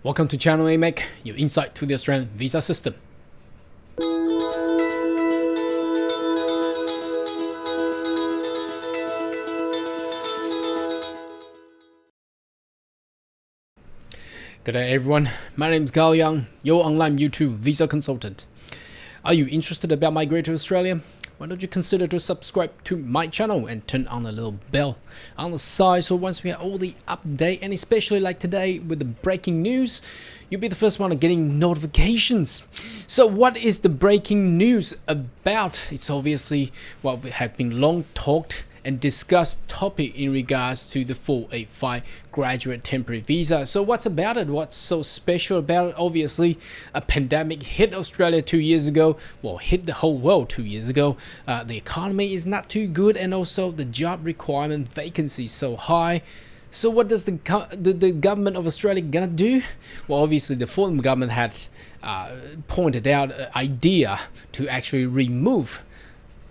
Welcome to Channel AMEC, your insight to the Australian visa system. Good day everyone, my name is Carl Young, your online YouTube visa consultant. Are you interested about migrating to Australia? Why don't you consider to subscribe to my channel and turn on the little bell on the side, so once we have all the update, and especially like today with the breaking news, you'll be the first one getting notifications. So what is the breaking news about? It's obviously what we have been long talked and discussed topic in regards to the 485 graduate temporary visa. So what's about it? What's so special about it? Obviously, a pandemic hit Australia 2 years ago, well, hit the whole world 2 years ago. The economy is not too good, and also the job requirement vacancy is so high. So what does the government of Australia gonna do? Well, obviously the former government had pointed out an idea to actually remove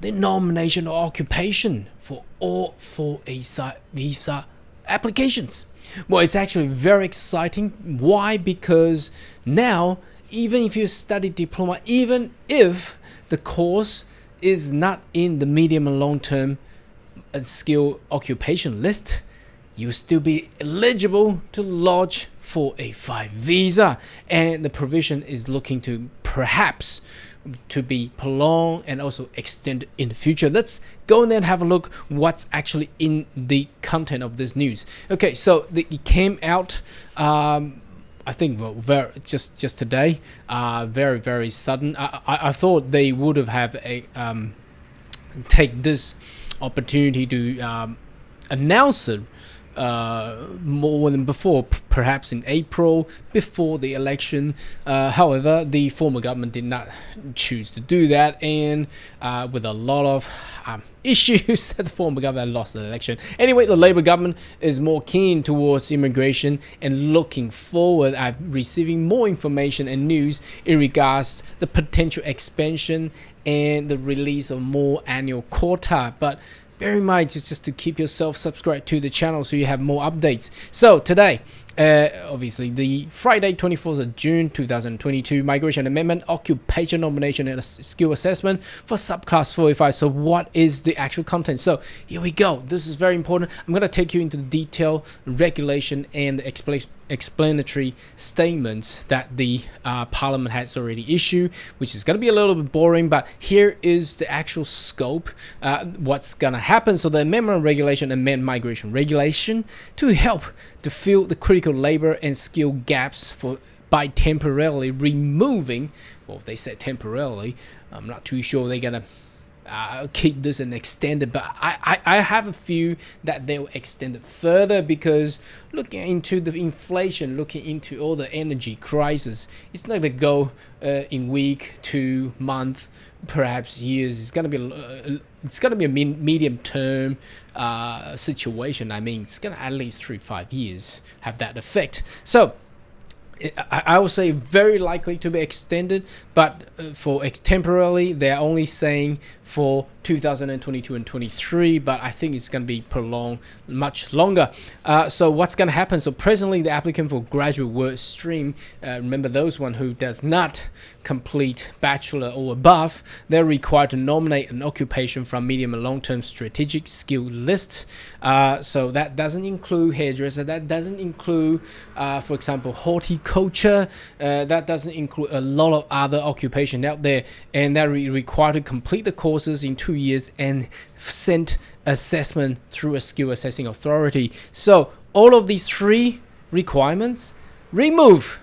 the nomination or occupation for all 485 visa applications. Well, it's actually very exciting. Why? Because now, even if you study diploma, even if the course is not in the medium and long-term skill occupation list, you still be eligible to lodge 485 visa, and the provision is looking to perhaps to be prolonged and also extended in the future. Let's go in there and have a look what's actually in the content of this news. Okay, so it came out I think just today, very sudden. I thought they would have a take this opportunity to announce it more than before, perhaps in April, before the election. However, the former government did not choose to do that, and with a lot of issues that the former government lost the election. Anyway, the Labor government is more keen towards immigration and looking forward at receiving more information and news in regards to the potential expansion and the release of more annual quota. But bear in mind, just to keep yourself subscribed to the channel so you have more updates. So today, obviously the Friday 24th of June 2022, Migration Amendment, Occupation Nomination and Skill Assessment for Subclass 485. So what is the actual content? So here we go. This is very important. I'm going to take you into the detail, regulation and the explanatory statements that the Parliament has already issued, which is going to be a little bit boring, but here is the actual scope, what's going to happen. So the amendment regulation amend migration regulation to help to fill the critical labor and skill gaps by temporarily removing, well, they said temporarily, I'm not too sure they're going to keep this and extend it, but I have a few that they'll extend it further, because looking into the inflation, looking into all the energy crisis, it's not going to go in week, 2 month, perhaps years. It's going to be a medium term situation. I mean, it's going to at least 3-5 years have that effect. So I would say very likely to be extended, but for temporarily, they're only saying for 2022 and 23, but I think it's going to be prolonged much longer. So what's going to happen? So presently, the applicant for graduate work stream, remember those one who does not complete bachelor or above, they're required to nominate an occupation from medium and long-term strategic skill lists. So that doesn't include hairdresser, that doesn't include, for example, horticulture, that doesn't include a lot of other occupation out there, and they're required to complete the courses in 2 years and send assessment through a skill assessing authority. So all of these 3 requirements, remove.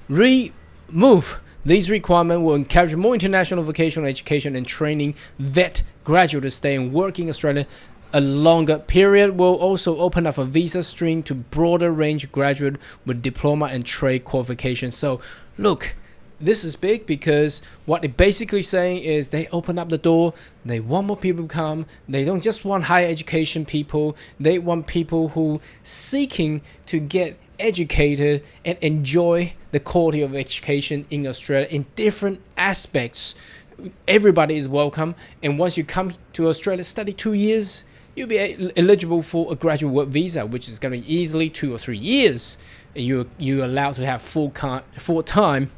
These requirements will encourage more international vocational education and training vet graduates to stay and work in Australia a longer period. Will also open up a visa stream to broader range graduate with diploma and trade qualifications. So look, this is big, because what they're basically saying is they open up the door, they want more people to come, they don't just want higher education people, they want people who seeking to get educated and enjoy the quality of education in Australia in different aspects. Everybody is welcome, and once you come to Australia, study 2 years, you'll be eligible for a graduate work visa, which is going to be easily 2 or 3 years. you're allowed to have full-time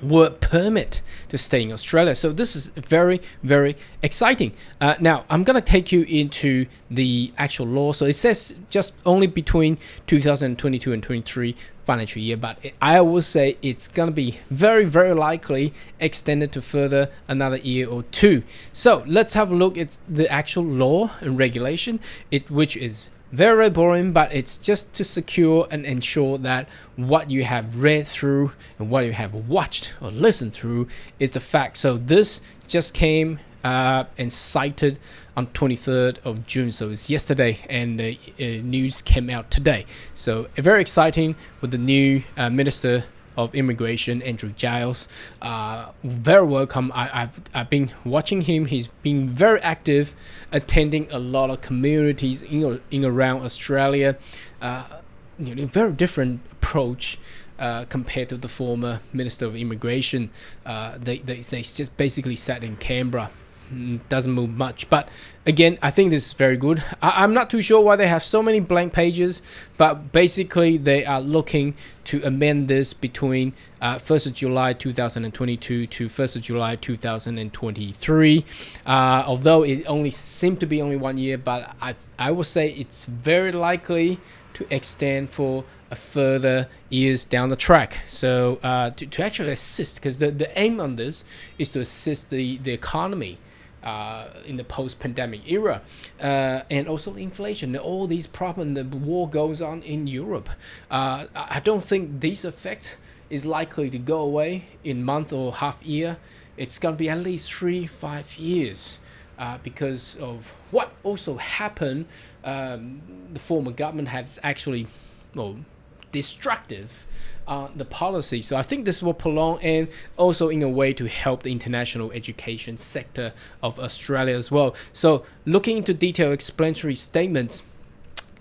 work permit to stay in Australia. So this is very, very exciting. Now, I'm going to take you into the actual law. So it says just only between 2022 and 23 financial year, but I will say it's going to be very, very likely extended to further another year or two. So let's have a look at the actual law and regulation, which is very, very boring, but it's just to secure and ensure that what you have read through and what you have watched or listened through is the fact. So this just came and cited on 23rd of June, so it's yesterday, and the news came out today. So very exciting with the new Minister of Immigration, Andrew Giles. Very welcome. I've been watching him. He's been very active, attending a lot of communities in around Australia. Very different approach compared to the former Minister of Immigration. They just basically sat in Canberra. Doesn't move much, but again, I think this is very good. I'm not too sure why they have so many blank pages, but basically they are looking to amend this between 1st of July 2022 to 1st of July 2023. Although it only seemed to be only 1 year, but I would say it's very likely to extend for a further years down the track. So to actually assist, because the aim on this is to assist the economy in the post-pandemic era, and also inflation, all these problems. The war goes on in Europe. I don't think this effect is likely to go away in month or half year. It's going to be at least 3-5 years. Because of what also happened, the former government has actually, destructive the policy. So I think this will prolong, and also in a way to help the international education sector of Australia as well. So looking into detailed explanatory statements.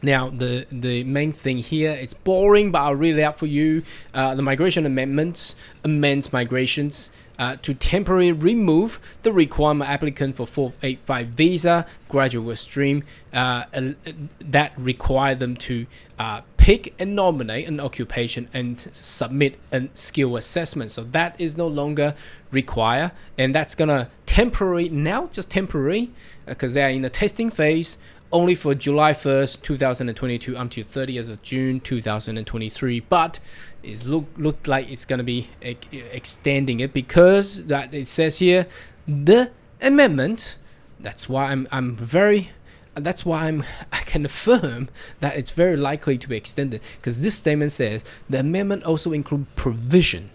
Now, the main thing here, it's boring, but I'll read it out for you. The migration amendments amends migrations to temporarily remove the requirement applicant for 485 visa graduate work stream that require them to pick and nominate an occupation and submit a skill assessment. So that is no longer required, and that's gonna just temporary, because they are in the testing phase, only for July 1st, 2022 until 30th of June 2023. But it look like it's going to be extending it, because that it says here the amendment. That's why I can affirm that it's very likely to be extended, because this statement says the amendment also includes provision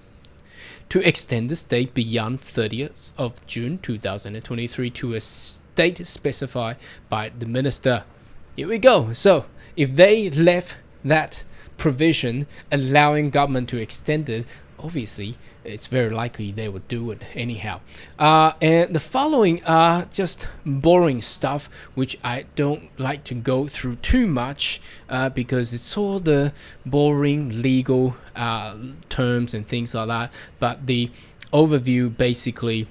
to extend the date beyond 30th of June 2023 to a date specified by the minister. Here we go. So if they left that provision allowing government to extend it, obviously it's very likely they would do it anyhow. And the following are just boring stuff, which I don't like to go through too much, because it's all the boring legal terms and things like that. But the overview basically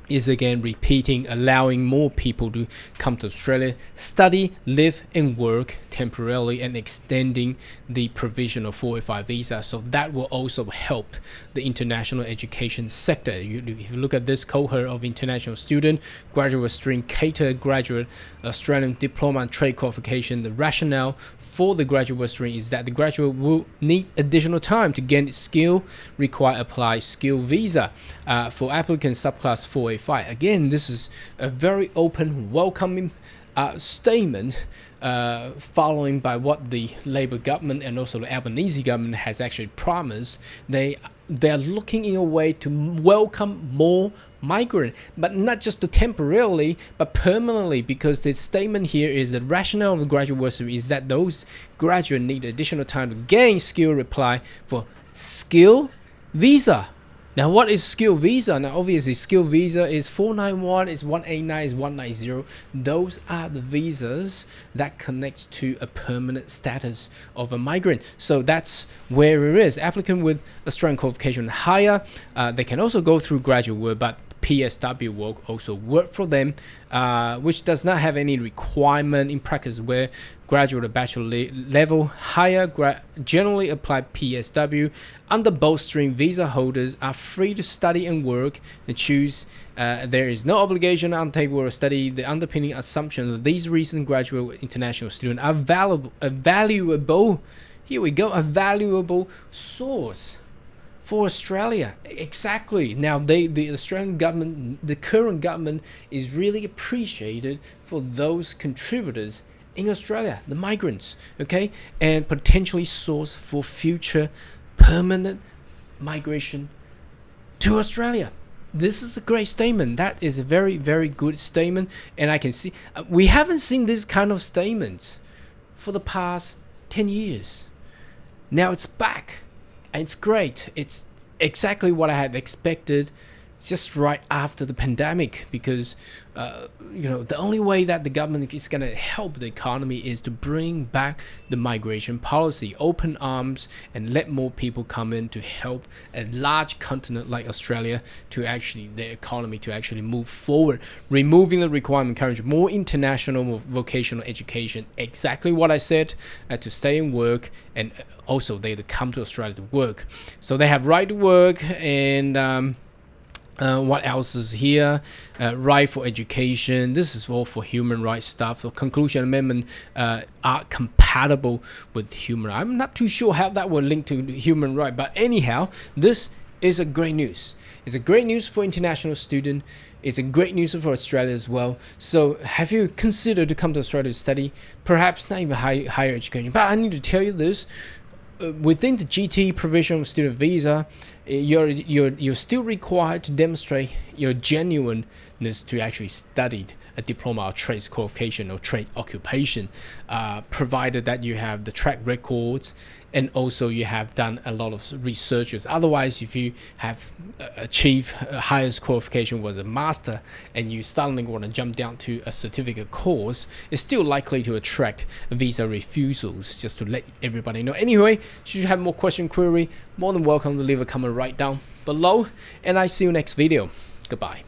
is again repeating, allowing more people to come to Australia, study, live and work temporarily, and extending the provision of 485 visa. So that will also help the international education sector. If you look at this cohort of international student, graduate stream cater graduate Australian diploma and trade qualification, the rationale for the graduate stream is that the graduate will need additional time to gain skill, require apply skill visa for applicants subclass 485. Again, this is a very open, welcoming statement, following by what the Labor government and also the Albanese government has actually promised. They're looking in a way to welcome more migrant, but not just to temporarily, but permanently, because the statement here is the rationale of the graduate work is that those graduates need additional time to gain skill, reply for skill visa. Now, what is skill visa? Now, obviously, skill visa is 491, is 189, is 190. Those are the visas that connect to a permanent status of a migrant. So that's where it is. Applicant with Australian qualification higher, they can also go through graduate work, but PSW will also work for them, which does not have any requirement in practice, where graduate or bachelor level higher generally apply PSW. Under both stream, visa holders are free to study and work and choose. There is no obligation to undertake work or study. The underpinning assumption that these recent graduate international students are valuable. Here we go, a valuable source for Australia. Exactly. Now, the Australian government, the current government, is really appreciated for those contributors in Australia, the migrants, okay, and potentially source for future permanent migration to Australia. This is a great statement. That is a very, very good statement, and I can see we haven't seen this kind of statements for the past 10 years. Now it's back, and it's great. It's exactly what I had expected just right after the pandemic, because the only way that the government is going to help the economy is to bring back the migration policy, open arms, and let more people come in to help a large continent like Australia to actually, the economy to actually move forward, removing the requirement, encourage more international, more vocational education. Exactly what I said, to stay and work, and also they to come to Australia to work. So they have right to work, and what else is here? Right for education. This is all for human rights stuff. The conclusion amendment are compatible with human rights. I'm not too sure how that will link to human rights, but anyhow, this is a great news. It's a great news for international students. It's a great news for Australia as well. So have you considered to come to Australia to study? Perhaps not even higher education, but I need to tell you this. Within the GT provisional student visa, you're still required to demonstrate your genuineness to actually study a diploma or trades qualification or trade occupation, provided that you have the track records and also you have done a lot of researches. Otherwise, if you have achieved highest qualification was a master and you suddenly want to jump down to a certificate course, it's still likely to attract visa refusals, just to let everybody know. Anyway, should you have more query, more than welcome to leave a comment right down below, and I see you next video. Goodbye.